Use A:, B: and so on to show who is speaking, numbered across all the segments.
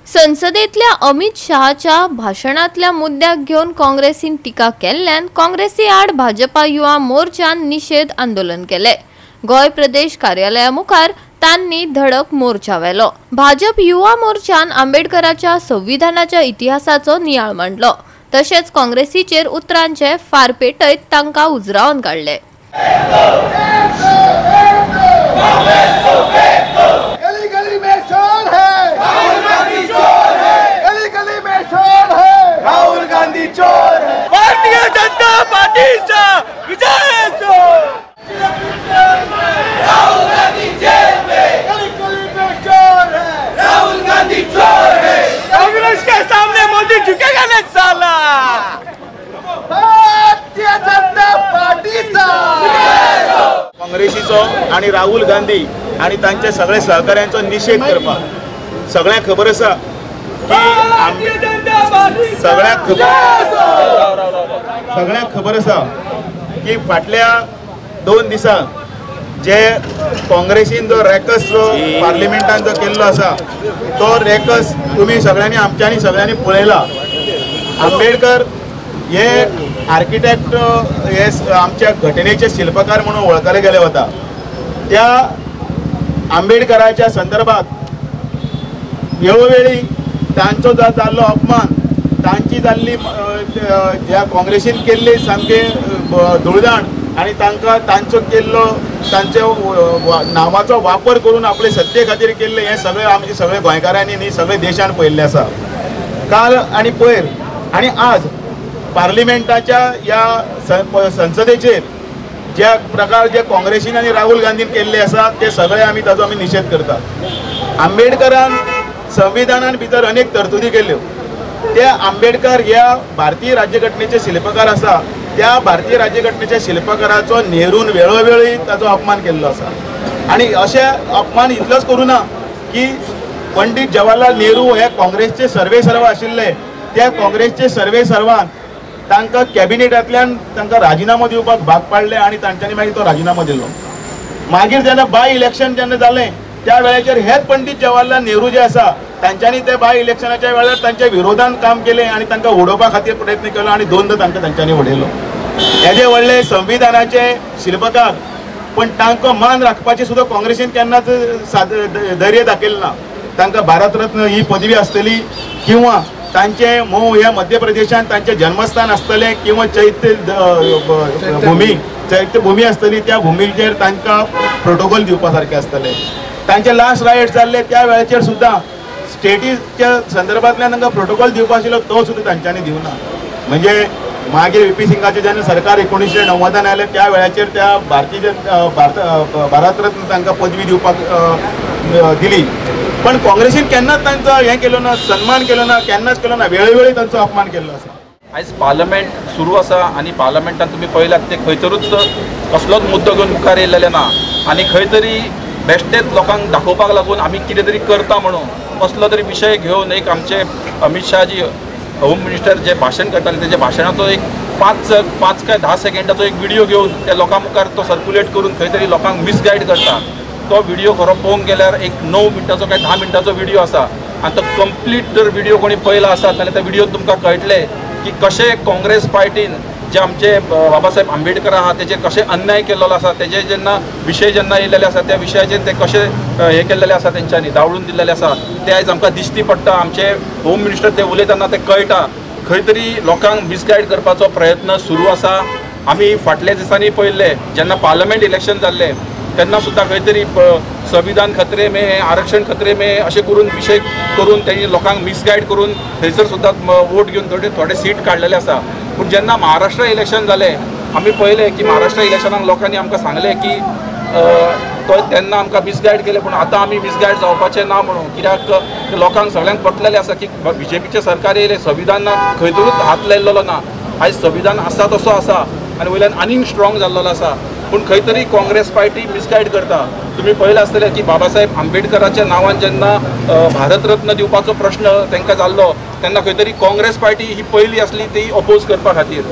A: संसदेतल्या अमित शहाच्या भाषणातल्या मुद्द्याक घेऊन काँग्रेसीन टीका केल्ल्यान काँग्रेसी आड भाजपा युवा मोर्चान निषेध आंदोलन केले। गोय प्रदेश कार्यालया मुखार तांनी धडक मोर्चा वेलो। भाजप युवा मोर्चान आंबेडकराच्या संविधानाच्या इतिहासाचो नियाळ मांडलो। तशेंच काँग्रेसीचेर उतरांचे फारपेटयत तांकां उजरावन काढले।
B: राहुल गांधी चोर है, भारतीय जनता पार्टीचा विजय असो। राहुल गांधी जेल में, गली में चोर है, राहुल गांधी चोर है। कांग्रेस के सामने मोदी झुकेगा नहीं साला। भारतीय जनता पार्टीचा
C: काँग्रेसीचो आणि राहुल गांधी आणि तांचे सगळे सहकाऱ्यांचो निषेध करपाक सगळ्यांक खबर आसा की सगळ्यांक खबर आसा की फाटल्या 2 दिसांक जे काँग्रेसीन जो रॅकस जो पार्लिमेंटान जो केल्लो आसा तो रॅकस तुम्ही सगळ्यांनी सगळ्यांनी पळयला। आंबेडकर हे आर्किटेक्ट हे आमच्या घटनेचे शिल्पकार म्हणून वळखले गेले वता। त्या आंबेडकराच्या संदर्भात वेळोवेळी तांचो जाल्लो अपमान, तांची जाल्ली ज्या काँग्रेसीन केल्ली सामके धुळदाण आणि तांचो केल्लो तांचे नावाचो वापर करून आपले सत्ते खातीर केल्ले हे सगळे आमचे सगळे गोंयकारांनी न्ही सगळे देशान पळयल्ले आसा। काल आणि पयर आणि आज पार्लिमेंटाच्या या संसदेचेर ज्या प्रकार जे काँग्रेसीन आणि राहुल गांधीन केल्ले आसा ते सगळे आमी निषेध करतात। आंबेडकरान संविधानान भितर अनेक तरतुदी केल्ल्यो। त्या आंबेडकर ह्या भारतीय राज्यघटनेचे शिल्पकार आसा, त्या भारतीय राज्यघटनेच्या शिल्पकाराचो नेरून वेळोवेळी ताचो अपमान केल्लो आसा। आणि अशे अपमान इतलोच करू ना की पंडित जवाहरलाल नेहरू हे काँग्रेसचे सर्वेसर्वा आशिल्ले, त्या काँग्रेसचे सर्वेसर्वान तांकां कॅबिनेटांतल्यान तांकां राजिनामो दिवपाक भाग पाडले आणि तांच्यांनी मागीर तो राजिनामो दिलो। मागीर जेन्ना बाय इलेक्शन जेन्ना जालें त्या वेळाचेर हेच पंडित जवाहरलाल नेहरू जे आसा तांच्यांनी ते बाय इलेक्शनाच्या वेळार तांच्या विरोधान काम केलें आणि तांकां उडोवपा खातीर प्रयत्न केलो आणि 2दा तांच्यांनी उडयलो। हेजे व्हडले संविधानाचे शिल्पकार, पण तांकां मान राखपाची सुद्दां काँग्रेसीन केन्नाच धैर्य दाखयलें ना। तांकां भारत रत्न ही पदवी आसतली किंवा तांचे मूळ ह्या मध्य प्रदेशात तांचे जन्मस्थान आसतलें किंवा चैत्य भूमी आसतली, त्या भूमीचेर तांकां प्रोटोकॉल दिवपा सारकें आसतलें। तांचे लास्ट रायट्स जाल्ले त्या वेळाचेर सुद्दां स्टेटीच्या संदर्भांतल्यान तांकां प्रोटोकॉल दिवपा आशिल्लो तो सुद्दां तांच्यांनी दिवना। म्हणजे मागीर VP सिंगाचें जेन्ना सरकार 1990 आयलें त्या वेळाचेर त्या भारत रत्न तांकां पदवी दिवपाक दिली, पण काँग्रेसीन केन्नाच तांचो हें केलो ना, सन्मान केलो ना, केन्नाच केलो ना, वेळोवेळी तांचो अपमान केल्लो आसा।
D: आयज पार्लमेंट सुरू आसा आणि पार्लमेंटान तुम्ही पळयलात ते खंय तरूच कसलोच मुद्दो घेवन मुखार येयलेले ना आणि खंय तरी बेश्टेच लोकांक दाखोवपाक लागून आमी कितें तरी करता म्हणून कसलो तरी विशय घेवन एक आमचे अमित शहाजी होम मिनिस्टर जे भाशण करताले तेजे भाशणाचो एक 5 काय 10 सेकंडाचो एक व्हिडिओ घेवन त्या लोकां मुखार तो सर्क्युलेट करून खंय तरी लोकांक मिसगायड करता। तो व्हिडिओ खरो पळोवंक गेल्यार एक 9 मिनटाचो काय 10 मिनटाचो व्हिडिओ आसा आणि तो कंप्लीट जर व्हिडिओ कोणी पळयला आसत जाल्यार त्या व्हिडिओन तुमकां कळटलें की कशें काँग्रेस पार्टीन जे आमचे बाबासाहेब आंबेडकर आहात तेजे कशें अन्याय केल्लो आसा, तेजे जेन्ना विशय जेन्ना येयलेले आसा त्या विशयाचेर ते कशें हे केल्लेले आसा, तेंच्यांनी दावळून दिल्लेले आसा ते आयज आमकां दिश्टी पडटा। आमचे होम मिनिस्टर ते उलयतना ते कळटा खंय तरी लोकांक मिसगायड करपाचो प्रयत्न सुरू आसा। आमी फाटल्या दिसांनी पळयल्ले जेन्ना पार्लमेंट इलेक्शन जाल्ले तेन्ना सुद्दां खंय तरी संविधान खतरे में, आरक्षण खतरे में अशें करून विशय करून तेणी लोकांक मिसगायड करून थंयसर सुद्दां वोट घेवन थोडे सीट काडलेले आसा। पूण जेन्ना महाराष्ट्र इलेक्शन जालें आमी पळयलें की महाराष्ट्र इलेक्शनाक लोकांनी आमकां सांगलें की तो तेन्ना आमकां मिसगायड केलें, पूण आतां आमी मिसगायड जावपाचें ना म्हणून, कित्याक लोकांक सगळ्यांक पटलेलें आसा की BJPचें सरकार येयलें, संविधानाक खंय तरूच हात लायिल्लो ना। आयज संविधान आसा तसो आसा आनी वयल्यान आनीक स्ट्रॉंग जाल्लो आसा, पूण खंय तरी काँग्रेस पार्टी मिसगायड करता। तुम्ही पळयलें आसतलें की बाबासाहेब आंबेडकराच्या नांवान जेन्ना भारत रत्न दिवपाचो प्रश्न तांकां जाल्लो तेन्ना खंय तरी काँग्रेस पार्टी ही पयली आसली ती अपोज करपा खातीर।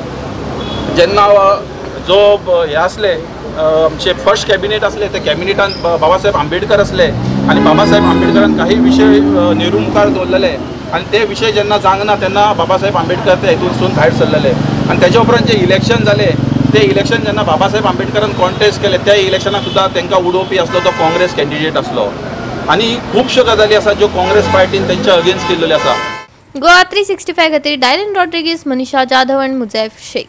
D: जेन्ना जो हे आसले आमचे फर्स्ट कॅबिनेट आसले ते कॅबिनेटान बाबासाहेब आंबेडकर आसले आणि बाबासाहेब आंबेडकरान काही विषय नेहरू मुखार दवरलेले आणि ते विषय जेन्ना जागना तेन्ना बाबासाहेब आंबेडकर ते हितून भायर सरलेले आणि तेच्या उपरांत जे इलेक्शन जाले ते इलेक्शन जेन्ना बाबासाहेब आंबेडकरान कॉन्टेस्ट केले त्या इलेक्शनाक सुद्दां तांकां उडोवपी आसलो तो काँग्रेस कॅन्डिडेट आसलो आणि खुबश्यो गजाली आसा ज्यो काँग्रेस पार्टीन तेंच्या अगेन्स्ट केल्ल्यो आसा.
A: गोवा 365 खातीर डायलन रॉड्रिगीस, मनीषा जाधव आनी मुजैफ शेख.